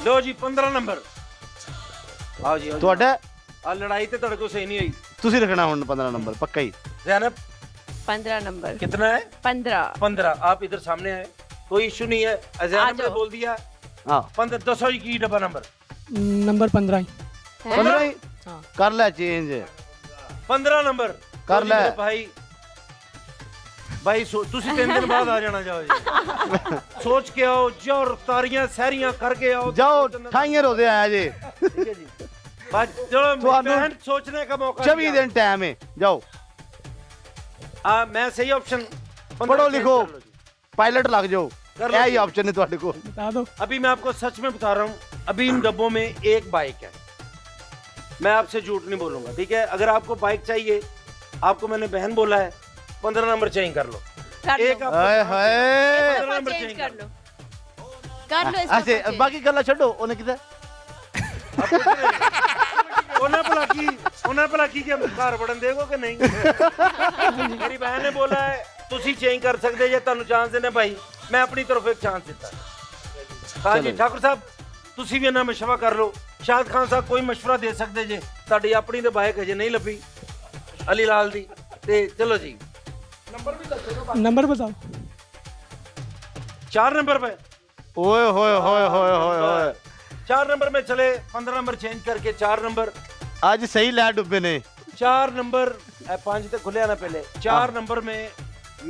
लो जी 15 number आओ जी ਤੁਹਾਡਾ आ लड़ाई तो तेरे को सही नहीं हुई ਤੁਸੀਂ ਰੱਖਣਾ ਹੁਣ 15 ਨੰबर ਪੱਕਾ ही ज़ैनब 15 नंबर। कितना है 15। 15 आप इधर सामने आए कोई इशू नहीं है ज़ैनब ने बोल दिया हाँ 15 दसो जी की डब्बा नंबर नंबर 15 ही 15 ही हाँ। ਕਰ ਲੈ ਚੇਂਜ 15 नंबर कर लो जी ले। मेरे भाई ਤੁਸੀਂ 3 दिन बाद आ जाना जाओ जी सोच के आओ जाओ रफ्तारियां सहरियां करके आओ ਜਾਓ ਠਾਈਆਂ ਰੋਦੇ ਆਇਆ ਜੇ ठीक है जी आज चलो ਤੁਹਾਨੂੰ बहन सोचने का मौका 24 दिया। ਦਿਨ ਟਾਈਮ ਹੈ ਜਾਓ मैं सही ऑप्शन पढ़ो लिखो पायलट लग जाओ कर लो यही जी। ऑप्शन है ਤੁਹਾਡੇ ਕੋਲ बता दो। अभी मैं आपको सच में बता रहा हूँ अभी इन डब्बों में एक बाइक है मैं आपसे झूठ नहीं बोलूंगा ठीक है अगर आपको बाइक चाहिए आपको मैंने बहन बोला है 15 नंबर चेंज कर लो कर एक लो। आपको ਹਾਏ ਹਾਏ 15 नंबर चेंज चेंज कर लो। कर लो इसको ਅੱਛਾ change। ਬਾਕੀ ਗੱਲਾਂ ਛੱਡੋ ਉਹਨੇ ਕਿਹਾ उन्हें भला की कि घर बढ़न देगो कि नहीं मेरी बहन ने बोला है तुसी चेंज कर सकते जे ਤੁਹਾਨੂੰ ਚਾਂਸ ਦੇਣਾ ਭਾਈ मैं अपनी तरफ एक चांस देता हाँ जी ठाकुर साहब तुसी भी ना मशवरा कर लो शाहिद खान साहब कोई मशवरा दे सकते जे ਤੁਹਾਡੀ ਆਪਣੀ ਤੇ ਬਾਈਕ ਅਜੇ ਨਹੀਂ ਲੱਭੀ ਅਲੀ ਲਾਲ ਦੀ ਤੇ ਚਲੋ ਜੀ नंबर बताओ। 4 नंबर पे ਓਏ ਹੋਏ ਹੋਏ ਹੋਏ ਹੋਏ ਹੋਏ 4 नंबर में चले 15 नंबर चेंज करके 4 नंबर ਅੱਜ ਸਹੀ ਲੈ ਡੁੱਬੇ ਨੇ 4 नंबर 5 तक खुले ना पहले 4 नंबर में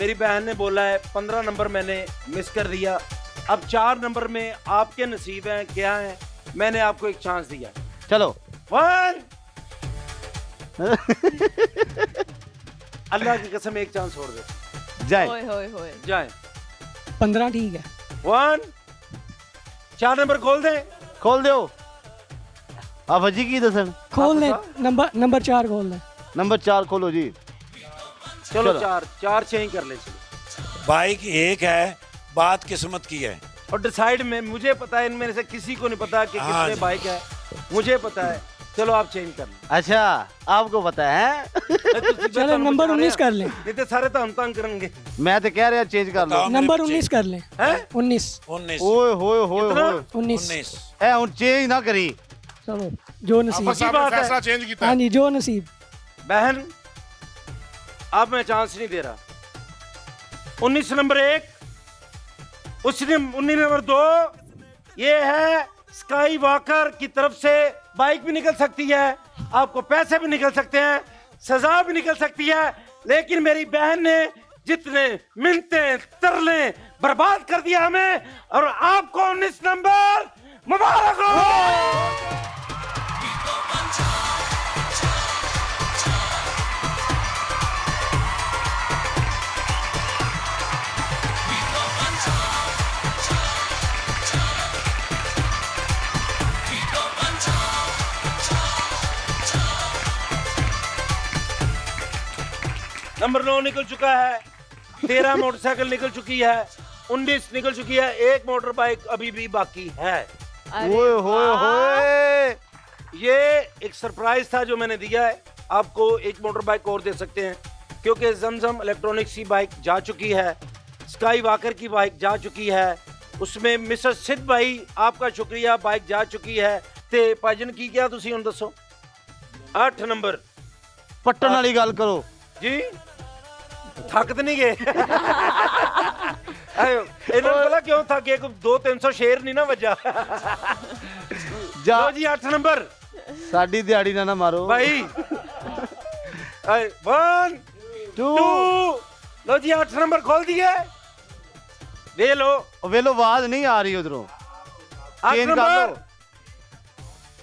मेरी बहन ने बोला है 15 नंबर मैंने मिस कर दिया अब 4 नंबर में आपके नसीब हैं क्या है मैंने आपको एक चांस दिया ਚਲੋ 1 अल्लाह की कसम एक चांस छोड़ दे ਜਾਏ होए होए होए। जाए 15 ठीक है। 1 4 नंबर खोल दें ਖੋਲ ਦਿਓ ਆ ਵਜੀ ਕੀ ਦੱਸਣ खोल ले नंबर 4 खोल ले। ਨੰਬਰ 4 ਖੋਲੋ ਜੀ चलो चलो। 4 चेंज कर ले चलो बाइक एक है बात किस्मत की है और डिसाइड में मुझे पता है इनमें से किसी को नहीं पता कि हाँ कितने जी। बाइक है मुझे पता है चलो आप चेंज कर लो अच्छा आपको पता है चलो नंबर 19 कर ले। नहीं तो सारे तो हम तंग करेंगे मैं तो कह रहा चेंज कर लो बताओ। नंबर बच्चे। 19 कर ले। हैं 19 19 ओए होए होए कितना? होए 19 19 ए हुन चेंज ना करी चलो जो नसीब। अच्छी बात है। फैसला चेंज किया हाँ जी जो नसीब। बहन अब मैं चांस नहीं दे रहा 19 नंबर 1 19 नंबर 2 ये है स्काई वॉकर की तरफ से बाइक भी निकल सकती है आपको पैसे भी निकल सकते हैं सजा भी निकल सकती है लेकिन मेरी बहन ने जितने मिन्नते तरले बर्बाद कर दिया हमें और आपको 19 नंबर मुबारक हो नंबर 9 निकल चुका है 13 मोटरसाइकिल निकल चुकी है 19 निकल चुकी है एक मोटर बाइक अभी भी बाकी है अरे ओए होए वाह। होए ये एक सरप्राइज था जो मैंने दिया है आपको एक मोटर बाइक और दे सकते हैं क्योंकि जमजम इलेक्ट्रॉनिक्स की बाइक जा चुकी है स्काई वॉकर की बाइक जा चुकी है उसमें मिस्टर सिद्ध भाई आपका शुक्रिया बाइक जा चुकी है ते भाईजन की क्या तुसी हुन दसो 8 नंबर पट्टन वाली गल करो जी थक तो नहीं गए आयो ਇਹਨਾਂ ਨੂੰ ਪਤਾ ਕਿਉਂ ਥੱਕ ਗਏ 200-300 ਸ਼ੇਰ ਨਹੀਂ ਨਾ ਵੱਜਾ जा ਲਓ ਜੀ 8 ਨੰबर साडी दिहाड़ी ना ना मारो भाई 1 टू 2 लो जी 8 नंबर खोल दिए ले लो वेलो आवाज नहीं आ रही उधरों 8 चेंज कर नंबर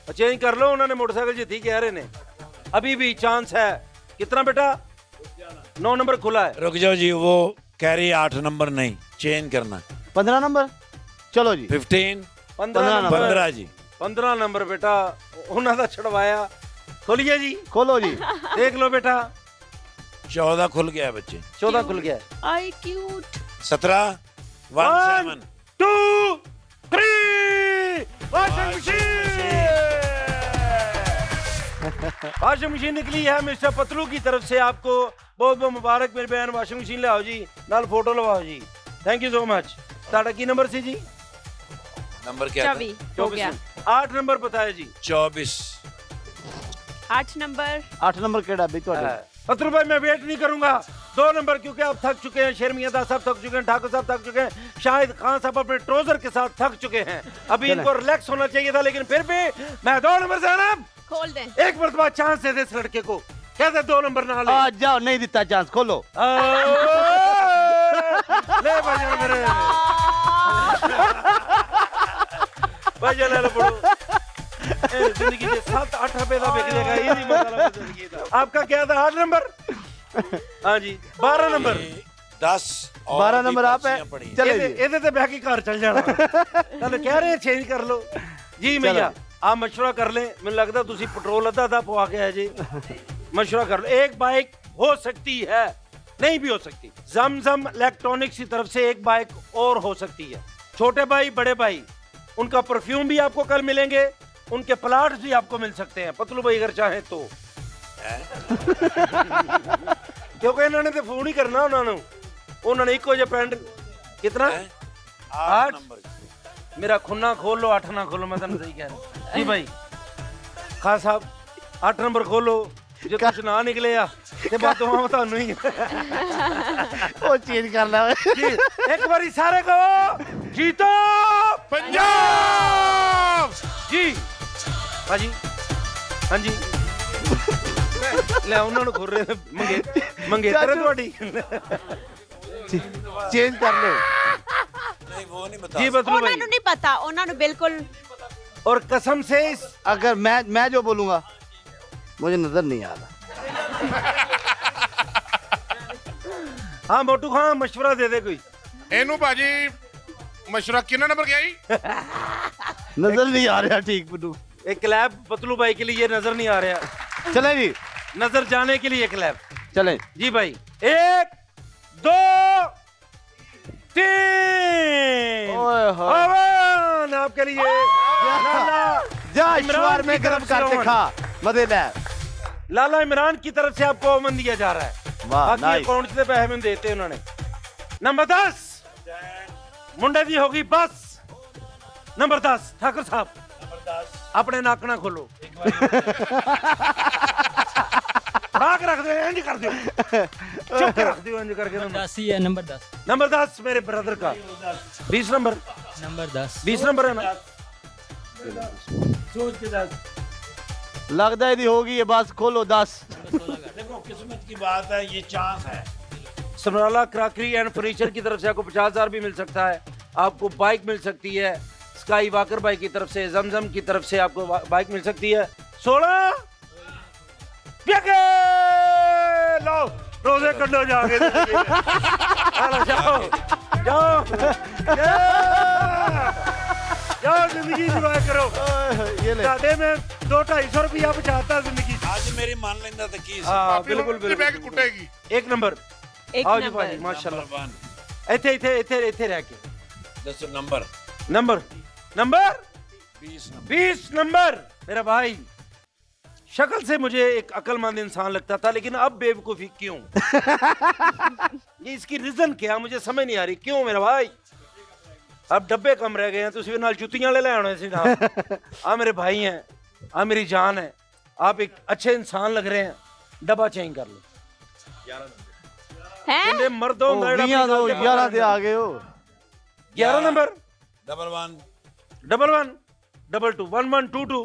लो चेंज कर लो उन्होंने मोटरसाइकिल जीती कह रहे ने अभी भी चांस है कितना बेटा 9 नंबर खुला है रुक जाओ जी वो कह रही 8 नंबर नहीं चेंज करना 15 नंबर चलो जी 15 15 नंबर 15 जी 15 नंबर बेटा उन्होंने ਦਾ ਛੜਵਾਇਆ खोलिए जी खोलो जी देख लो बेटा 14 खुल गया है बच्चे 14 खुल गया है आई क्यूट। 17 1 17 2 3 वॉशिंग मशीन वॉशिंग मशीन निकली है मिस्टर पतलू की तरफ से आपको बहुत बहुत मुबारक मेरे बहन वॉशिंग मशीन ले आओ जी नाल फोटो लवाओ जी थैंक यू सो मच ਤੁਹਾਡਾ ਕੀ ਨੰਬਰ ਸੀ ਜੀ नंबर क्या था? 24 हो गया। 8 नंबर बताया जी। 24। 8 नंबर 8 नंबर केड़ा भी ਤੁਹਾਡੇ पत्रू भाई मैं वेट नहीं करूंगा। 2 नंबर क्योंकि आप थक चुके हैं, शेर मियां साहब थक चुके हैं, ठाकुर साहब थक चुके हैं, शाहिद खान साहब अपने ट्राउजर के साथ थक चुके हैं। अभी चलें। इनको रिलैक्स होना चाहिए था, लेकिन फिर भी मैं 2 नंबर से ना खोल दें। एक मरतबा चांस दे दे इस लड़के को। कहते 2 नंबर ना ले। आ जाओ, नहीं दिता चांस, खोलो। ले भाईजान मेरे भाईजान ले पड़ो। जिंदगी के 7-8 रुपए का बिक जाएगा, ये नहीं मसला जिंदगी का। आपका क्या था? 8 नंबर। हाँ जी 12 नंबर। 10 और 12 भी नंबर आप है। पर्चियां पड़ी हैं। चले ਇਹਦੇ जी। ਇਹਦੇ ਤੇ ਬਹਿ ਕੇ ਘਰ ਚਲ ਜਾਣਾ। ਚਲ ਕਹਿ ਰਹੇ ਚੇਂਜ ਕਰ ਲਓ ਜੀ ਭਈਆ। आप मशवरा कर लें। मुझे लगता है तुसी पेट्रोल अद्धा पवा के है जी। मशवरा कर लो। एक बाइक हो सकती है, नहीं भी हो सकती। जमजम इलेक्ट्रॉनिक्स की तरफ से एक बाइक और हो सकती है। छोटे भाई बड़े भाई उनका परफ्यूम भी आपको कल मिलेंगे, उनके प्लाट्स भी आपको मिल सकते हैं पतलू भाई अगर चाहे तो। क्योंकि इन्होंने तो फोन ही करना उन्होंने इको जो पेंट कितना 8 नंबर। मेरा खुन्ना खोल लो 8 ना खोलो। मैं तुम सही कह रहा जी भाई। खान साहब 8 नंबर खोलो जो कुछ ना निकले आ ते बात वहां ਤੁਹਾਨੂੰ ही ਉਹ ਚੇਂਜ ਕਰ ਲੈ ਓਏ। जी एक बारी सारे को जीतो पंजाब जी। हाजी हाँ जी ले ਉਹਨਾਂ ਨੂੰ ਖੁਰ ਰਹੇ ਮੰਗੇਤਰ ਤੁਹਾਡੀ ਚੇਂਜ ਕਰ ਲਓ। नहीं वो नहीं बता जी बतलू ਉਹਨਾਂ भाई। ਨੂੰ ਨਹੀਂ ਪਤਾ, ਉਹਨਾਂ ਨੂੰ ਬਿਲਕੁਲ। और कसम से इस अगर मैं जो बोलूंगा मुझे नजर नहीं आ रहा। हाँ मोटू खां मशवरा दे दे कोई। ਇਹਨੂੰ ਭਾਜੀ ਮਸ਼ਵਰਾ ਕਿੰਨਾ ਨੰਬਰ ਗਿਆ ਜੀ? नजर नहीं आ रहा ठीक बिल्कुल। एक क्लैप पतलू भाई के लिए नजर नहीं आ रहा। चले जी, नजर जाने के लिए क्लैप चले। जी भाई। 1 2 3 ओए होए। अवन आपके लिए लाला जा इमरान शवार में की गरम तरफ से करके अवन। खा मजे ले। लाला इमरान की तरफ से आपको अमन दिया जा रहा है। वाह, बाकी नाइस। अकाउंट से पैसे में देते उन्होंने। नंबर 10 मुंडे दी होगी बस। नंबर 10 ठाकुर साहब अपने नाक ना खोलो। राख रख दो इंज कर दो, चुप रख दो इंज करके। 10 ही है, नंबर 10। नंबर 10 मेरे ब्रदर का 20 नंबर। नंबर 10। 20 नंबर है ना? सोच के 10। लगता है होगी ये बस, खोलो 10। देखो किस्मत की बात है, ये चांस है। समराला क्रॉकरी एंड फर्नीचर की तरफ से आपको 50,000 भी मिल सकता है। आपको बाइक मिल सकती है स्काई वॉकर बाइक की तरफ से। जमजम की तरफ से आपको बाइक मिल सकती है। 16 लो रोजे कटो जाके। जाओ जाओ जाओ जिंदगी एंजॉय करो। ये ले। साडे में 200-250 रुपया बचाता जिंदगी। आज मेरी मान लेंदा तो की हाँ बिल्कुल ਬਹਿ ਕੇ बिल्कुल। ਕੁੱਟੇਗੀ। 1 नंबर एक आओ जी नंबर भाजी माशाल्लाह। नंबर 1। ਇੱਥੇ ਇੱਥੇ ਇੱਥੇ ਇੱਥੇ ਰਹਿ ਕੇ दसो number. Number number 20 number. 20 number मेरा भाई। शक्ल से मुझे एक अक्लमंद इंसान लगता था, लेकिन अब बेवकूफी क्यों? ये इसकी रीजन क्या मुझे समझ नहीं आ रही। क्यों मेरा भाई? अब डब्बे कम रह गए हैं, तुम नाल जुतियां ले आने से ना। आ मेरे भाई हैं, आ मेरी जान है, आप एक अच्छे इंसान लग रहे हैं। डब्बा चेंज कर लो। हैं? मर्दों ओ, 20 दो 11 दे आ गए हो। 11 नंबर। 11 11 22 1122।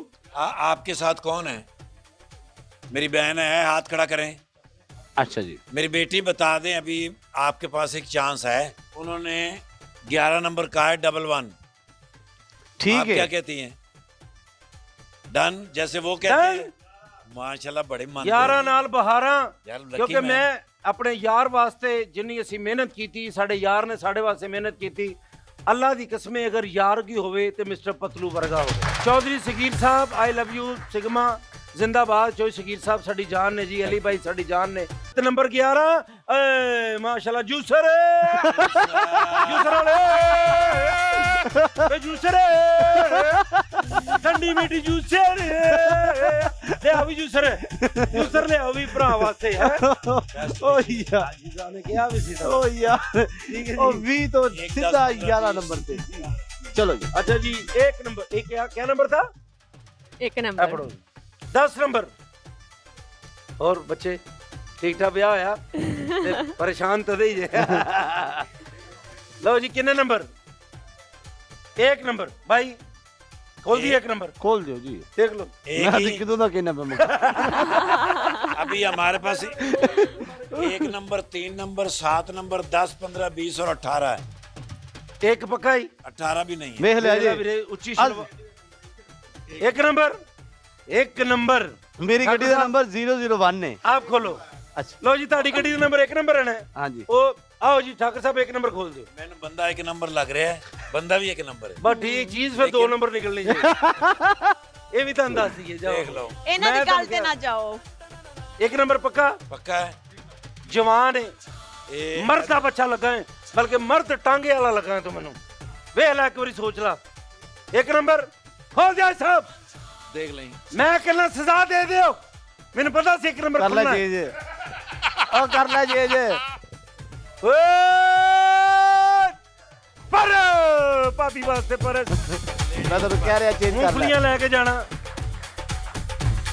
आपके साथ कौन है? मेरी बहन है, हाथ खड़ा करें। अच्छा जी। मेरी बेटी बता दें, अभी आपके पास एक चांस है। उन्होंने 11 नंबर कहा है, 11। ठीक आप है। क्या कहती हैं? डन जैसे वो कहते Done? हैं। माशाल्लाह बड़े मन 11 नाल 12। यार lucky क्योंकि man। मैं अपने यार वास्ते जिन्नी असी मेहनत की, साडे यार ने साडे वास्ते मेहनत की। अल्लाह दी कसमें अगर यार की होवे ते मिस्टर पतलू वर्गा होवे। चौधरी शकीर साहब आई लव यू सिग्मा जिंदाबाद। चौधरी शकीर साहब साडी जान ने जी। अली भाई साडी जान ने। ते नंबर 11 माशाल्लाह जूसर जूसर वाले जूसर ठंडी मीठी जूसर ले आओ जूसर जूसर ले आओ भी भरा वास्ते है। ओ यार ने कहा भी सी ओ यार ठीक है ओ जी। 20 तो सीधा 11 नंबर पे। चलो जी अच्छा जी, एक नंबर, एक क्या नंबर था? एक ਇਹ नंबर ਪੜੋ 10 ਨੰਬਰ। और बच्चे ठीक ठाक ਵਿਆਹ ਹੋਇਆ ਤੇ ਪਰੇਸ਼ਾਨ ਤਾਂ ਦੇ ਹੀ ਜੇ। ਲਓ ਜੀ, ਕਿੰਨੇ ਨੰबर? एक नंबर भाई, खोल दिए एक नंबर, खोल दो जी। देख लो। एक मैं ही लिख दूं ना कि नंबर अभी हमारे पास 1 नंबर, 3 नंबर, 7 नंबर, 10, 15, 20 और 18 है। एक पक्का ही 18 भी नहीं है। वेख लिया जी। ਵੀਰੇ ਉੱਚੀ ਸ਼ਲਵਾ। एक नंबर, एक नंबर। मेरी गड्डी का नंबर 001 है। आप खोलो। अच्छा ਲਓ ਜੀ, ਤੁਹਾਡੀ ਗੱਡੀ ਦਾ ਨੰਬਰ 1 ਨੰਬਰ ਹੈ ਨਾ? हाँ जी। ਉਹ ਆਓ ਜੀ ਠਾਕਰ ਸਾਹਿਬ, 1 ਨੰबर खोल ਦਿਓ। मैंने बंदा 1 नंबर लग रहा है, बंदा भी 1 नंबर है। ਬਸ ਠੀਕ ਚੀਜ਼, ਫਿਰ 2 ਨੰबर ਨਿਕਲਣੀ ਚਾਹੀਦੀ। ਇਹ ਵੀ ਤੁਹਾਨੂੰ ਦੱਸ ਦਈਏ, ਜਾਓ देख लो, ਇਹਨਾਂ ਮੈਂ ਦੀ ਗੱਲ ਤੁਹਾਨੂੰ ਤੇ ਨਾ ਜਾਓ। 1 ਨੰबर ਪੱਕਾ। पक्का है। ਜਵਾਨ ਹੈ, ये ਮਰਦ ਦਾ ਬੱਚਾ ਲੱਗਾ ਹੈ, ਬਲਕਿ ਮਰਦ ਟਾਂਗੇ ਵਾਲਾ ਲੱਗਾ ਹੈ ਤੂੰ ਮੈਨੂੰ। ਵੇਖ ਲੈ ਇੱਕ ਵਾਰੀ, ਸੋਚ ਲਾ। 1 ਨੰबर ਖੋਲ ਜਾ ਸਾਹਿਬ। देख लें। ਮੈਂ ਕਹਿੰਦਾ ਸਜ਼ਾ ਦੇ ਦਿਓ, ਮੈਨੂੰ ਪਤਾ ਸੀ 1 ਨੰਬਰ कर ले ਖੁੱਲਣਾ ਹੈ। जी और कर ले जी ਓਏ ਪਰ ਭਾਬੀ ਵਾਸਤੇ ਪਰ मैं तो कह रहा चेंज कर ले। मूंगफलियां लेके जाना।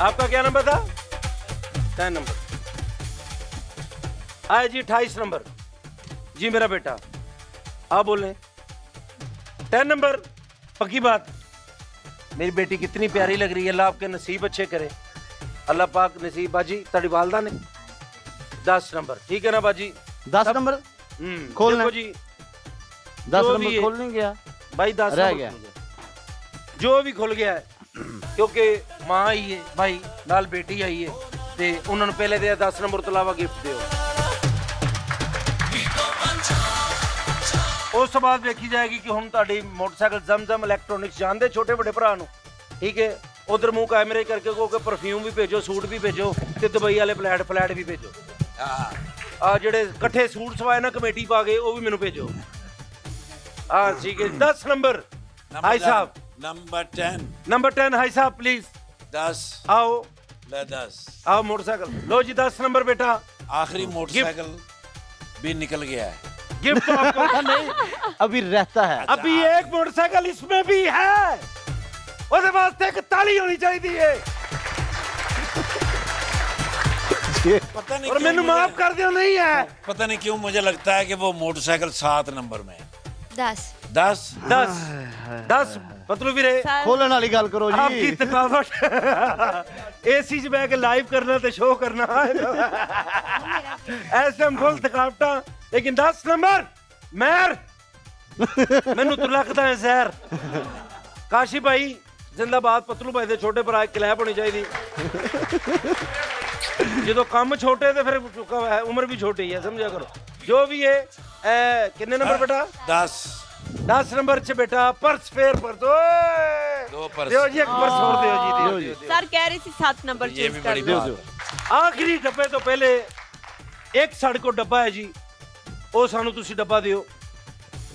आपका क्या नंबर था? 10 नंबर। आए जी 28 नंबर। जी मेरा बेटा, आप बोले 10 नंबर। पक्की बात, मेरी बेटी कितनी प्यारी लग रही है। अल्लाह आपके नसीब अच्छे करे, अल्लाह पाक नसीब। बाजी ताड़ी वालदा ने 10 नंबर, ठीक है ना बाजी? 10 नंबर खोलना देखो जी, 10 जो भी नंबर है। खोल नहीं गया भाई 10 रह नंबर गया। खुल गया। जो भी खुल गया है, क्योंकि मां आई है भाई, नाल बेटी आई है, ते उन्होंने पहले दिया 10 नंबर तो अलावा गिफ्ट दियो। ਉਸ ਤੋਂ ਬਾਅਦ ਵੇਖੀ ਜਾਏਗੀ ਕਿ ਹੁਣ ਤੁਹਾਡੀ ਮੋਟਰਸਾਈਕਲ ਜ਼ਮਜ਼ਮ ਇਲੈਕਟ੍ਰੋਨਿਕਸ ਜਾਣਦੇ ਛੋਟੇ ਵੱਡੇ ਭਰਾ ਨੂੰ, ਠੀਕ ਹੈ? ਉਧਰ ਮੂੰਹ ਕੈਮਰੇ ਕਰਕੇ ਕਹੋ ਕਿ ਪਰਫਿਊਮ ਵੀ ਭੇਜੋ, ਸੂਟ ਵੀ ਭੇਜੋ, ਤੇ ਦੁਬਈ ਵਾਲੇ ਫਲੈਟ ਵੀ ਭੇਜੋ। हाँ, ਆ ਜਿਹੜੇ ਇਕੱਠੇ ਸੂਟ ਸਵਾਏ ਨਾ ਕਮੇਟੀ ਪਾ ਕੇ, ਉਹ ਵੀ ਮੈਨੂੰ ਭੇਜੋ। ਹਾਂ ਠੀਕ ਹੈ। 10 ਨੰबर ਹਾਈ ਸਾਹਿਬ। नंबर 10, नंबर 10 हाई साहब प्लीज 10, आओ। ले 10। आओ मोटरसाइकिल लो जी। 10 नंबर बेटा, आखिरी मोटरसाइकिल भी निकल गया है। गिफ्ट तो आपको नहीं अभी रहता है। अभी एक मोटरसाइकिल इसमें भी है, ਉਹਦੇ ਵਾਸਤੇ ਇੱਕ ਤਾਲੀ ਹੋਣੀ ਚਾਹੀਦੀ ਹੈ। पता नहीं और क्यों मैंने मुझे- माफ कर दिया नहीं है। पता नहीं क्यों मुझे लगता है कि वो मोटरसाइकिल 7 नंबर में है। 10 10 10 पतलू ਵੀਰੇ, खोलन वाली गल करो आपकी जी। थकावट एसी च बह के लाइव करना ते शो करना ऐसे हम फुल थकावटा। लेकिन 10 नंबर मैर मैनू तो लगता है जहर। काशी भाई जिंदाबाद। पतलू भाई दे छोटे भरा क्लैप होनी चाहिए। जो काम छोटे तो फिर उम्र भी छोटी है, समझा करो। जो भी है कितने नंबर बेटा? 10 10 नंबर च बेटा पर्स फेयर पर्स। ओए 2 पर्स। दियो जी, एक पर्स छोड़ दियो जी, दियो। सर कह रही थी 7 नंबर ये चूज भी कर बड़ी लो। बात है। आखिरी डब्बे तो पहले एक साढ़े को डब्बा है जी, ਉਹ ਸਾਨੂੰ ਤੁਸੀਂ ਡੱਬਾ ਦਿਓ।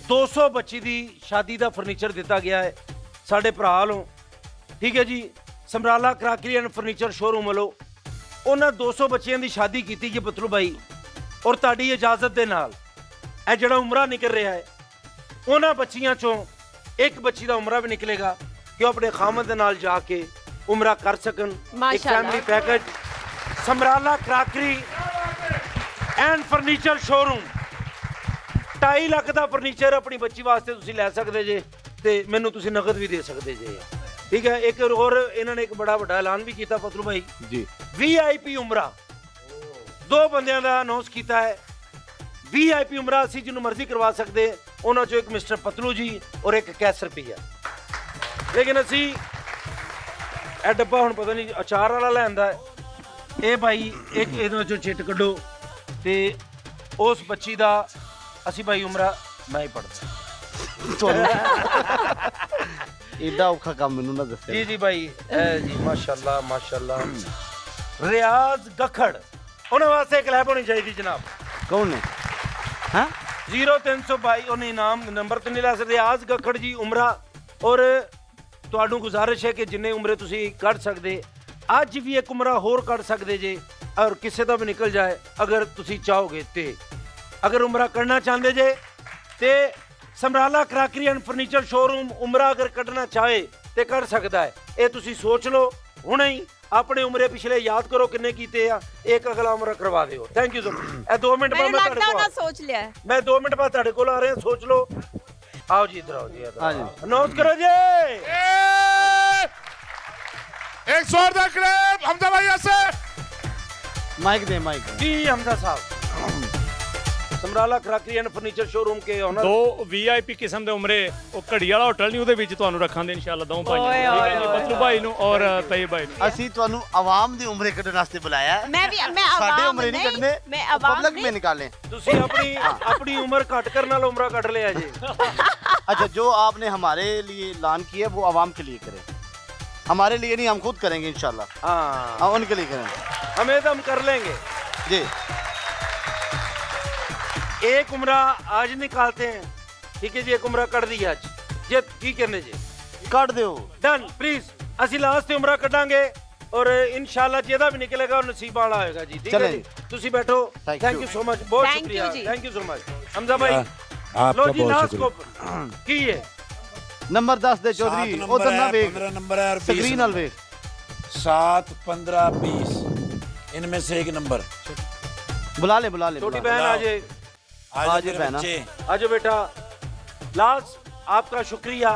200 ਬੱਚੀ ਦੀ ਸ਼ਾਦੀ ਦਾ ਫਰਨੀਚਰ ਦਿੱਤਾ ਗਿਆ ਹੈ ਸਾਡੇ ਭਰਾ ਵੱਲੋਂ, ਠੀਕ ਹੈ ਜੀ? Samrala crockery and furniture showroom ਵੱਲੋਂ ਉਹਨਾਂ 200 ਬੱਚਿਆਂ ਦੀ ਸ਼ਾਦੀ ਕੀਤੀ ਜੀ ਪਤਲੂ ਭਾਈ। ਔਰ ਤੁਹਾਡੀ ਇਜਾਜ਼ਤ ਦੇ ਨਾਲ ਇਹ ਜਿਹੜਾ ਉਮਰਾ ਨਿਕਲ ਰਿਹਾ ਹੈ, ਉਹਨਾਂ ਬੱਚੀਆਂ ਚੋਂ ਇੱਕ ਬੱਚੀ ਦਾ ਉਮਰਾ ਵੀ ਨਿਕਲੇਗਾ ਕਿ ਉਹ ਆਪਣੇ ਖਾਮਦ ਦੇ ਨਾਲ ਜਾ ਕੇ ਉਮਰਾ ਕਰ ਸਕਣ। ਇੱਕ ਮਾਸ਼ਾਅੱਲਾ। Family package Samrala crockery and furniture showroom 2.5 lakh ਦਾ ਫਰਨੀਚਰ ਆਪਣੀ ਬੱਚੀ ਵਾਸਤੇ ਤੁਸੀਂ ਲੈ ਸਕਦੇ ਜੇ, ਤੇ ਮੈਨੂੰ ਤੁਸੀਂ ਨਗਦ ਵੀ ਦੇ ਸਕਦੇ ਜੇ, ਠੀਕ ਹੈ? ਇੱਕ ਹੋਰ ਇਹਨਾਂ ਨੇ ਇੱਕ ਬੜਾ ਵੱਡਾ ਐਲਾਨ ਵੀ ਕੀਤਾ ਪਤਲੂ ਭਾਈ जी। VIP ਉਮਰਾ 2 ਬੰਦਿਆਂ ਦਾ ਅਨਾਉਂਸ ਕੀਤਾ ਹੈ। VIP ਉਮਰਾ ਅਸੀਂ ਜਿਹਨੂੰ ਮਰਜ਼ੀ ਕਰਵਾ ਸਕਦੇ, ਉਹਨਾਂ ਚੋਂ ਇੱਕ ਮਿਸਟਰ ਪਤਲੂ ਜੀ ਔਰ ਇੱਕ ਕੈਸਰ ਪੀਆ। ਲੇਕਿਨ ਅਸੀਂ ਇਹ ਡੱਬਾ ਹੁਣ ਪਤਾ ਨਹੀਂ ਅਚਾਰ ਵਾਲਾ ਲੈਂਦਾ ਹੈ। ਇਹ ਭਾਈ ਇੱਕ ਇਹਨਾਂ ਚੋਂ ਚਿੱਟ ਕੱਢੋ, ਤੇ ਉਸ ਬੱਚੀ ਦਾ ਅਸੀਂ ਭਾਈ ਉਮਰਾ ਮੈਂ ਹੀ ਪੜਦਾ। एडा औखा काम मैनू ना दस्या जी जी भाई जी माशाल्लाह माशाल्लाह। रियाज गखड़ उन्हें वास्ते क्लैप होनी चाहिए जनाब। कौन है? हाँ 0322 उन्हें इनाम नंबर तो नहीं ला सकते। रियाज गखड़ जी उमरा। और ਤੁਹਾਨੂੰ ਗੁਜ਼ਾਰਿਸ਼ ਹੈ ਕਿ ਜਿੰਨੇ ਉਮਰੇ ਤੁਸੀਂ ਕੱਢ ਸਕਦੇ, ਅੱਜ ਵੀ ਇੱਕ ਉਮਰਾ ਹੋਰ ਕੱਢ ਸਕਦੇ ਜੇ, ਔਰ ਕਿਸੇ ਦਾ ਵੀ ਨਿਕਲ ਜਾਏ ਅਗਰ ਤੁਸੀਂ ਚਾਹੋਗੇ ਤੇ। ਅਗਰ ਉਮਰਾ ਕਰਨਾ ਚਾਹੁੰਦੇ ਜੇ ਤੇ Samrala crockery and furniture showroom ਉਮਰਾ ਅਗਰ ਕੱਢਣਾ ਚਾਹੇ ਤੇ ਕਰ ਸਕਦਾ ਹੈ। ਇਹ ਤੁਸੀਂ ਸੋਚ ਲਓ ਹੁਣੇ ਹੀ, ਆਪਣੇ ਉਮਰੇ ਪਿਛਲੇ ਯਾਦ ਕਰੋ ਕਿੰਨੇ ਕੀਤੇ ਆ, ਇੱਕ ਅਗਲਾ ਉਮਰਾ ਕਰਵਾ ਦਿਓ। Thank you so much. ਇਹ 2 ਮਿੰਟ ਬਾਅਦ ਮੈਨੂੰ ਮੈਂ ਲੱਗਦਾ ਤੁਹਾਡੇ ਉਹਨਾਂ ਕੋਲ ਸੋਚ ਲਿਆ ਹੈ। ਮੈਂ 2 ਮਿੰਟ ਬਾਅਦ ਤੁਹਾਡੇ ਕੋਲ ਆ ਰਿਹਾ, ਸੋਚ ਲਓ। आओ जी इधर आओ जी हाँ जी। अनाउंस करो जी। एक जोरदार क्लैप हमजा भाई से। माइक दे माइक जी हमजा साहब Samrala crockery and furniture showroom ਕੇ ਓਨਰ। 2 VIP ਕਿਸਮ ਦੇ ਉਮਰੇ ਉਹ ਘੜੀ ਵਾਲਾ ਹੋਟਲ ਨਹੀਂ, ਉਹਦੇ ਵਿੱਚ ਤੁਹਾਨੂੰ ਰੱਖਾਂਗੇ ਇਨਸ਼ਾਅੱਲਾ ਦੋਵਾਂ ਭਾਈਆਂ ਓਏ ਨੂੰ। ਠੀਕ ਹੈ ਓਏ ਜੀ, ਬੱਤੂ ਭਾਈ ਨੂੰ ਔਰ ਤਈਬ ਭਾਈ ਨੂੰ। ਅਸੀਂ ਤੁਹਾਨੂੰ ਆਵਾਮ ਦੇ ਉਮਰੇ ਕੱਢਣ ਵਾਸਤੇ ਬੁਲਾਇਆ ਹੈ। मैं ਸਾਡੇ आवाम ਉਮਰੇ ਨਹੀਂ ਕੱਢਨੇ, मैं आवाम ਪਬਲਿਕ नहीं। में निकालें। ਤੁਸੀਂ ਆਪਣੀ ਉਮਰ ਘੱਟ ਕਰਨ ਨਾਲ ਉਮਰਾ ਕੱਢ ਲਿਆ ਜੀ। अच्छा, जो आपने हमारे लिए ऐलान किया है वो आवाम के लिए करें, हमारे लिए नहीं, हम खुद करेंगे इंशाल्लाह। हाँ हम उनके लिए करेंगे हमें तो हम कर लेंगे। जी। एक उम्रा आज निकालते हैं, ठीक है जी। एक उम्रा कर दिया आज जी, की करने जी ਕੱਢ ਦਿਓ। Done please. ਅਸੀਂ ਲਾਸਟ ਤੇ ਉਮਰਾ ਕੱਢਾਂਗੇ ਔਰ ਇਨਸ਼ਾਅੱਲਾ ਜਿਹਦਾ ਵੀ ਨਿਕਲੇਗਾ ਉਹ ਨਸੀਬ ਵਾਲਾ ਹੋਏਗਾ ਜੀ। ਠੀਕ ਹੈ ਚਲੇ ਜੀ, ਤੁਸੀਂ ਬੈਠੋ। Thank thank you। You so much, ਬਹੁਤ Thank you ਸ਼ੁਕਰੀਆ। ਜੀ। Thank you so much Hamza ਭਾਈ। आपका लो जी बहुत लास्ट शुक्रिया। को की है नंबर 10 दे 7 चौधरी, नंबर उधर ना है, वेख, 15 नंबर है और 20 स्क्रीन नाल वेख। 7, 15, 20 इनमें से एक नंबर। बुला ले बुला ले छोटी बुला ले। बहन आज आज आज मेरे बहना। बच्चे आज बेटा लास्ट आपका शुक्रिया,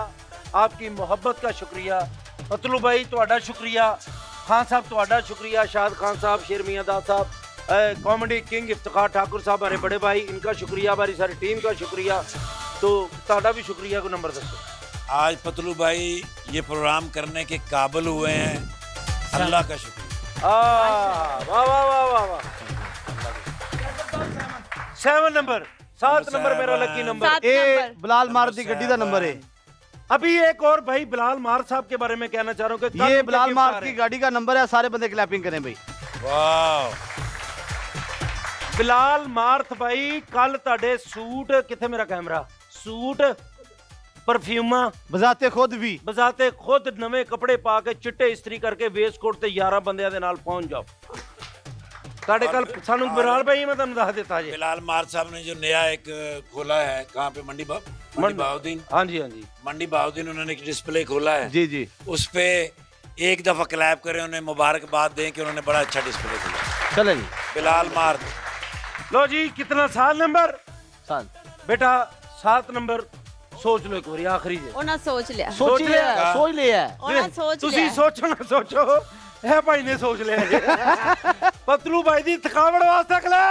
आपकी मोहब्बत का शुक्रिया। मतलू भाई ਤੁਹਾਡਾ शुक्रिया, खान साहब ਤੁਹਾਡਾ शुक्रिया, शाद खान साहब, शेर मियां दास साहब, कॉमेडी किंग इफ्तिखार ठाकुर साहब, हमारे बड़े भाई, इनका शुक्रिया, हमारी सारी टीम का शुक्रिया। तो ਤੁਹਾਡਾ भी शुक्रिया को नंबर दसो। आज पतलू भाई ये प्रोग्राम करने के काबिल हुए हैं, अल्लाह का शुक्रिया। वाह वाह वाह वाह वाह। 7 नंबर, 7 नंबर मेरा लकी नंबर। 7 ए नंबर। बिलाल मार दी गड्डी दा नंबर है। अभी एक और भाई बिलाल मार साहब के बारे में कहना चाह रहा हूँ कि कल ये उनके बिलाल गिफ्ट मार आ रहे की हैं। गाड़ी का नंबर है, सारे बंदे क्लैपिंग करें भाई। वाह ਬਿਲਾਲ ਮਾਰਥ ਭਾਈ ਕੱਲ ਤੁਹਾਡੇ ਸੂਟ ਕਿੱਥੇ, ਮੇਰਾ ਕੈਮਰਾ, ਸੂਟ ਪਰਫਿਊਮਾਂ बजाते खुद भी। ਬਜ਼ਾਤੇ ਖੁਦ ਨਵੇਂ ਕੱਪੜੇ ਪਾ ਕੇ ਚਿੱਟੇ ਇਸਤਰੀ ਕਰਕੇ ਵੇਸਕੋਟ ਤੇ 11 ਬੰਦਿਆਂ ਦੇ ਨਾਲ ਪਹੁੰਚ ਜਾਓ। ਤੁਹਾਡੇ ਕੱਲ ਸਾਨੂੰ ਬਿਲਾਲ ਭਾਈ ਮੈਂ ਤੁਹਾਨੂੰ ਦੱਸ ਦਿੱਤਾ ਜੀ। बिलाल मार साहब ने जो नया एक खोला है, कहाँ पे, मंडी बहाउद्दीन। हाँ जी हाँ जी। मंडी बहाउद्दीन उन्होंने एक डिस्प्ले खोला है, जी जी। उस पे एक दफा क्लैप करें, उन्हें मुबारकबाद दें कि उन्होंने बड़ा अच्छा डिस्प्ले खोला। चले जी। बिलाल मार लो जी कितना 7 नंबर साथ बेटा, 7 नंबर सोच लो एक बार आखिरी जे। ਉਹਨਾਂ ਸੋਚ ਲਿਆ। सोच सोच लिया, लिया। सोच लिया। ਉਹਨਾਂ ਸੋਚ ਤੁਸੀਂ ਲਿਆ। ਸੋਚੋ ਨਾ ਸੋਚੋ, ਇਹ ਭਾਈ ਨੇ ਸੋਚ ਲਿਆ ਜੀ। ਪਤਲੂ ਭਾਈ ਦੀ ਥਕਾਵਟ ਵਾਸਤੇ ਕਲਾ।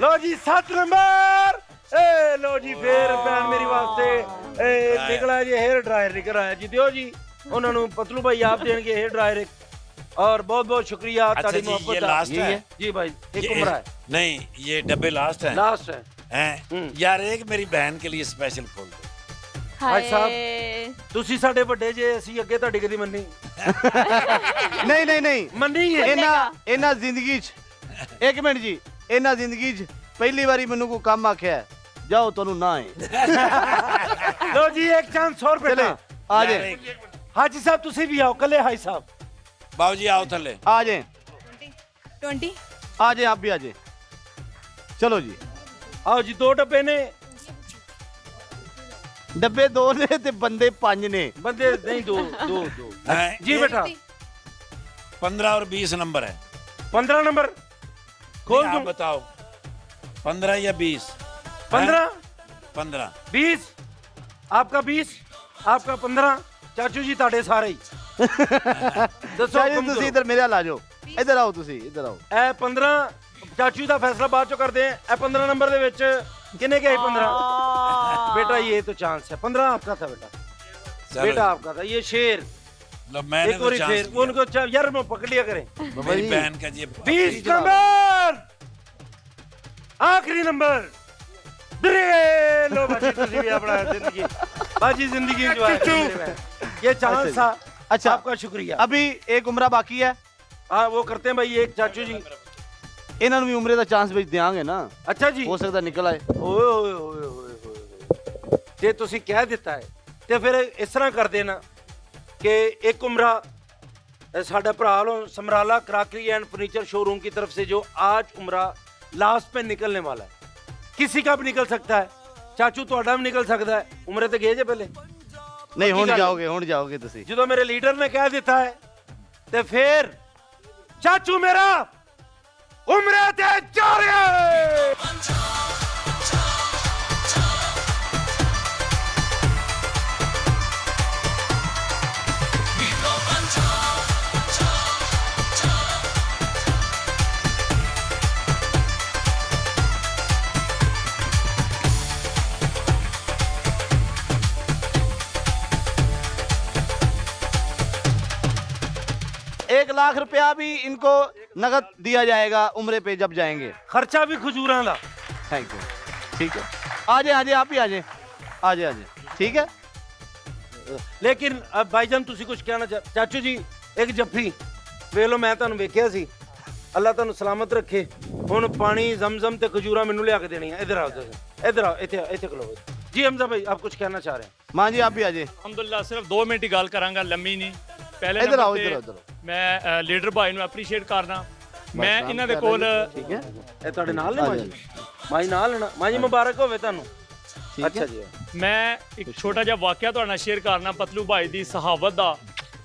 ਲੋ ਜੀ 7 ਨੰਬਰ। ਏ ਲੋ ਜੀ ਫੇਰ ਭੈਣ ਮੇਰੀ ਵਾਸਤੇ ਇਹ ਨਿਕਲਾ ਜੀ हेयर ड्रायर ਨਿਕਲ ਆਇਆ ਜੀ। ਦਿਓ ਜੀ ਉਹਨਾਂ ਨੂੰ, ਪਤਲੂ ਭਾਈ ਆਪ ਦੇਣਗੇ हेयर ड्रायर। और बहुत बहुत शुक्रिया अच्छा ताड़ी जी, ये मोहब्बत लास्ट है? जी भाई एक ये- उम्र है, नहीं, ये डब्बे लास्ट है। लास्ट है। हैं यार, एक मेरी बहन के लिए स्पेशल खोल दो। भाई साहब ਹਾਏ। ਤੁਸੀਂ ਸਾਡੇ ਵੱਡੇ ਜੇ, ਅਸੀਂ ਅੱਗੇ ਤੁਹਾਡੀ ਕਦੀ ਮੰਨੀ नहीं नहीं नहीं, ਮੰਨੀ ਹੈ। इना जिंदगी च एक मिनट जी, इना जिंदगी च पहली बारी मैनू को काम आख्या है जाओ तनु ना है। लो जी एक चांस और चले बेटा। आ यार, जाए एक- हाजी साहब तुसी भी आओ, कले हाजी साहब। बाबूजी आओ थले। आ जाए 20। आ जाए, आप भी आ जाए। चलो जी। आओ जी, 2 डब्बे ने, डब्बे 2 ने ते बंदे 5 ने। बंदे नहीं, 2 2 2 हैं, जी ये बेटा 15 और 20 नंबर है। 15 नंबर खोल नहीं, आप दूं। बताओ 15 या 20? 15 15। 20 आपका 20 आपका 15 ਚਾਚੂ ਜੀ ਤੁਹਾਡੇ ਸਾਰੇ ਹੀ ਦੱਸੋ चाची ਹੁਕਮ तुसी ਕਰੋ। इधर मेरे आ जाओ, इधर आओ तुसी, इधर आओ। ਇਹ 15 ਚਾਚੂ ਦਾ ਫੈਸਲਾ ਬਾਅਦ ਚੋਂ ਕਰਦੇ ਆ। ਇਹ 15 ਨੰबर ਦੇ ਵਿੱਚ ਕਿੰਨੇ ਕੇ 15 बेटा ये तो चांस है। 15 आपका था बेटा, चलो बेटा आपका था। ये शेर लो, मैंने एक तो और चांस शेर लिया। उनको यार मैं पकड़ लिया करें। मेरी बहन का जी 20 नंबर आखिरी नंबर। लो बाजी तुसी भी अपना जिंदगी, बाजी जिंदगी एंजॉय करें। ये चांस था। अच्छा, आपका शुक्रिया। अभी एक उम्रा बाकी है, हाँ वो करते हैं भाई एक चाचू जी। इन्हां नूं भी उम्रे दा चांस भी देंगे ना, अच्छा जी। हो सकता निकल आए। ਓਏ ਓਏ ਓਏ ਓਏ ਓਏ, ਜੇ ਤੁਸੀਂ ਕਹਿ ਦਿੱਤਾ ਹੈ ਤੇ ਫਿਰ ਇਸ ਤਰ੍ਹਾਂ ਕਰ ਦੇਣਾ ਕਿ एक उम्रा साडा भरा Samrala crockery and furniture showroom की तरफ से जो आज उम्रा लास्ट पे निकलने वाला है, किसी का भी निकल सकता है चाचू ਤੁਹਾਡਾ ਵੀ ਨਿਕਲ ਸਕਦਾ ਹੈ ਉਮਰੇ ਤੇ ਗਏ ਜੇ ਪਹਿਲੇ ਨਹੀਂ ਹੁਣ ਗੱਲ। ਜਾਓਗੇ ਤੁਸੀਂ ਜਦੋਂ ਮੇਰੇ ਲੀਡਰ ਨੇ ਕਹਿ ਦਿੱਤਾ ਹੈ ਤੇ ਫਿਰ ਚਾਚੂ ਮੇਰਾ ਉਮਰੇ ਤੇ ਜਾ ਰਿਹਾ ਹੈ ₹1 लाख भी इनको नगद दिया जाएगा उम्रे पे जब जाएंगे। ਖਰਚਾ ਵੀ ਖਜੂਰਾਂ ਦਾ थैंक यू। ठीक है, आ जाए आप ही आ जाए ठीक है। ਲੇਕਿਨ ਅਬ ਭਾਈਜਾਨ ਤੁਸੀਂ ਕੁਝ ਕਹਿਣਾ ਚਾਚੂ ਜੀ ਇੱਕ ਜੱਫੀ ਵੇਖ ਲਓ ਮੈਂ ਤੁਹਾਨੂੰ ਵੇਖਿਆ ਸੀ ਅੱਲਾ ਤੁਹਾਨੂੰ ਸਲਾਮਤ ਰੱਖੇ ਹੁਣ ਪਾਣੀ ਜ਼ਮਜ਼ਮ ਤੇ ਖਜੂਰਾਂ ਮੈਨੂੰ ਲਿਆ ਕੇ ਦੇਣੀਆਂ ਇਧਰ ਆਓ ਤੁਸੀਂ ਇਧਰ ਆਓ ਇੱਥੇ ਖਲੋ ਜੀ ਹਮਜ਼ਾ ਭਾਈ ਆਪ ਕੁਝ ਕਹਿਣਾ ਚਾਹ ਰਹੇ हैं मां जी आप भी आ जाए। ਅਲਹਮਦੁਲਿਲਾ ਸਿਰਫ 2 ਮਿੰਟ ਹੀ ਗੱਲ ਕਰਾਂਗਾ ਲੰਮੀ ਨਹੀਂ ਪਹਿਲੇ ਇੱਧਰ ਆਓ, ਨੰਬਰ ਤੇ ਇੱਧਰ ਆਓ। ਮੈਂ ਲੀਡਰ ਭਾਈ ਨੂੰ ਐਪਰੀਸ਼ੀਏਟ ਕਰਨਾ ਮੈਂ ਇਹਨਾਂ ਦੇ ਕੋਲ ठीक है, ਇਹ ਤੁਹਾਡੇ ਨਾਲ ਨੇ ਮਾਜੀ ਮਾਜੀ ਨਾਲ ਲੈਣਾ ਮਾਜੀ ਮੁਬਾਰਕ ਹੋਵੇ ਤੁਹਾਨੂੰ ਅੱਛਾ ਜੀ ਮੈਂ ਇੱਕ ਛੋਟਾ ਜਿਹਾ ਵਾਕਿਆ ਤੁਹਾਡੇ ਨਾਲ ਸ਼ੇਅਰ ਕਰਨਾ ਪਤਲੂ ਭਾਈ ਦੀ ਸਹਾਵਤ ਦਾ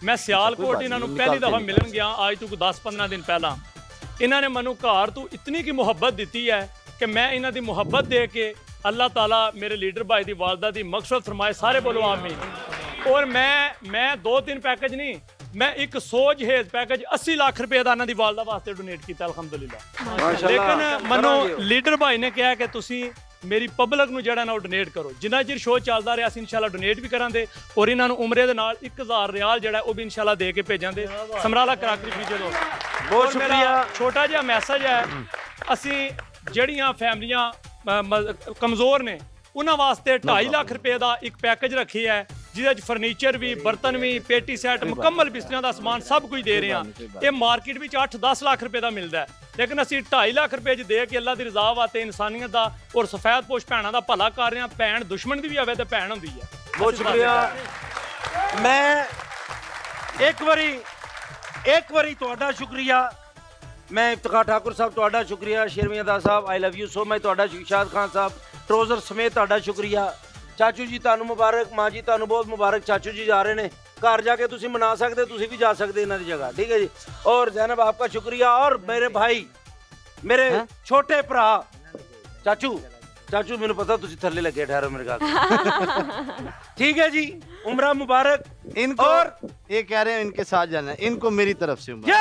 ਮੈਂ ਸਿਆਲਕੋਟ ਇਹਨਾਂ ਨੂੰ ਪਹਿਲੀ ਦਫਾ ਮਿਲਣ ਗਿਆ ਅੱਜ ਤੋਂ 10-15 ਦਿਨ ਪਹਿਲਾਂ ਇਹਨਾਂ ਨੇ ਮੈਨੂੰ ਘਰ ਤੋਂ ਇਤਨੀ ਕੀ ਮੁਹੱਬਤ ਦਿੱਤੀ ਹੈ ਕਿ ਮੈਂ ਇਹਨਾਂ ਦੀ ਮੁਹੱਬਤ ਦੇ ਕੇ ਅੱਲਾਹ ਤਾਲਾ ਮੇਰੇ ਲੀਡਰ ਭਾਈ ਦੀ ਵਾਲਦਾ ਦੀ ਮਕਸਦ ਫਰਮਾਏ ਸਾਰੇ ਬੋਲੋ ਆਮੀਨ ਔਰ ਮੈਂ 2-3 ਪੈਕੇਜ ਨਹੀਂ ਮੈਂ ਇੱਕ ਸੋਜ ਹੇਜ਼ ਪੈਕੇਜ 80 ਲੱਖ ਰੁਪਏ ਦਾ ਇਹਨਾਂ ਦੀ ਵਾਲਦਾ ਵਾਸਤੇ ਡੋਨੇਟ ਕੀਤਾ ਅਲਹਮਦੁਲਿਲਾ ਲੇਕਿਨ ਮੈਨੂੰ ਲੀਡਰ ਭਾਈ ਨੇ ਕਿਹਾ ਕਿ ਤੁਸੀਂ ਮੇਰੀ ਪਬਲਿਕ ਨੂੰ ਜਿਹੜਾ ਨਾ ਉਹ ਡੋਨੇਟ ਕਰੋ ਜਿੰਨਾ ਚਿਰ ਸ਼ੋਅ ਚੱਲਦਾ ਰਿਹਾ ਅਸੀਂ ਇਨਸ਼ਾਅੱਲਾ ਡੋਨੇਟ ਵੀ ਕਰਾਂਗੇ ਔਰ ਇਹਨਾਂ ਨੂੰ ਉਮਰੇ ਦੇ ਨਾਲ 1000 ਰਿਆਲ ਜਿਹੜਾ ਉਹ ਵੀ ਇਨਸ਼ਾਅੱਲਾ ਦੇ ਕੇ ਭੇਜਾਂਗੇ ਸਮਰਾਲਾ ਕਰਾਕਰੀ ਫਿਊਚਰ ਤੋਂ ਬਹੁਤ ਸ਼ੁਕਰੀਆ ਛੋਟਾ ਜਿਹਾ ਮੈਸੇਜ ਹੈ ਅਸੀਂ ਜਿਹੜੀਆਂ ਫੈਮਲੀਆਂ ਕਮਜ਼ੋਰ ਨੇ ਉਹਨਾਂ ਵਾਸਤੇ 2.5 ਲੱਖ ਰੁਪਏ ਦਾ ਇੱਕ ਪੈਕੇਜ ਰੱਖਿਆ ਹੈ ਜਿਹਦੇ ਵਿੱਚ ਫਰਨੀਚਰ ਵੀ ਬਰਤਨ ਵੀ ਪੇਟੀ ਸੈੱਟ ਮੁਕੰਮਲ ਬਿਸਤਰਿਆਂ ਦਾ ਸਮਾਨ ਸਭ ਕੁਝ ਦੇ ਰਹੇ ਹਾਂ ਇਹ ਮਾਰਕੀਟ ਵਿੱਚ 8-10 ਲੱਖ ਰੁਪਏ ਦਾ ਮਿਲਦਾ ਹੈ ਲੇਕਿਨ ਅਸੀਂ 2.5 ਲੱਖ ਰੁਪਏ ਚ ਦੇ ਕੇ ਅੱਲਾ ਦੀ ਰਜ਼ਾ ਵਾਸਤੇ ਇਨਸਾਨੀਅਤ ਦਾ ਔਰ ਸਫੈਦ ਪੋਸ਼ ਭੈਣਾਂ ਦਾ ਭਲਾ ਕਰ ਰਹੇ ਹਾਂ ਭੈਣ ਦੁਸ਼ਮਣ ਦੀ ਵੀ ਆਵੇ ਤੇ ਭੈਣ ਹੁੰਦੀ ਹੈ ਬਹੁਤ ਸ਼ੁਕਰੀਆ ਮੈਂ ਇੱਕ ਵਾਰੀ ਤੁਹਾਡਾ ਸ਼ੁਕਰੀਆ ਮੈਂ ਇਫਤਖਾਰ ਠਾਕੁਰ ਸਾਹਿਬ ਤੁਹਾਡਾ ਸ਼ੁਕਰੀਆ ਸ਼ੇਰਮੀਆਂ ਸਾਹਿਬ ਆਈ ਲਵ ਯੂ ਸੋ ਮਚ ਤੁਹਾਡਾ ਸ਼ਾਦ ਖਾਨ ਸਾਹਿਬ ਟਰੋਜ਼ਰ ਸਮੇਤ ਤੁਹਾਡਾ ਸ਼ੁਕਰੀਆ ਚਾਚੂ ਜੀ ਤੁਹਾਨੂੰ ਮੁਬਾਰਕ ਮਾਂ ਜੀ ਤੁਹਾਨੂੰ ਬਹੁਤ ਮੁਬਾਰਕ ਚਾਚੂ ਜੀ ਜਾ ਰਹੇ ਨੇ घर जाके तुसी मना सकते तुसी भी जा सकते इन्हां दी जगह ठीक है जी और ज़ैनब आपका शुक्रिया और मेरे भाई मेरे छोटे भरा चाचू मैनू पता तुसी थल्ले लगे ठहरो मेरे गल ठीक है जी उम्रा मुबारक इनको और ये कह रहे हैं इनके साथ जाना है इनको मेरी तरफ से उम्र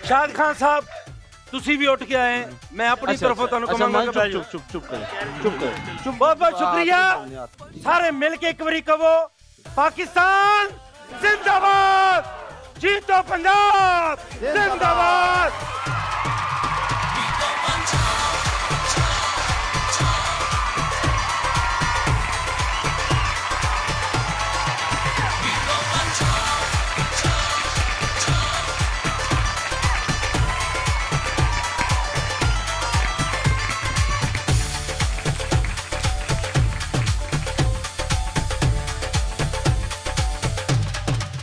शाद खान साहब तुसी भी उठ के आए हैं मैं अपनी तरफों ਤੁਹਾਨੂੰ ਕਹਾਂਗਾ चुप बहुत बहुत शुक्रिया सारे मिलके एक बारी कहो पाकिस्तान जिंदाबाद जीतो पंजाब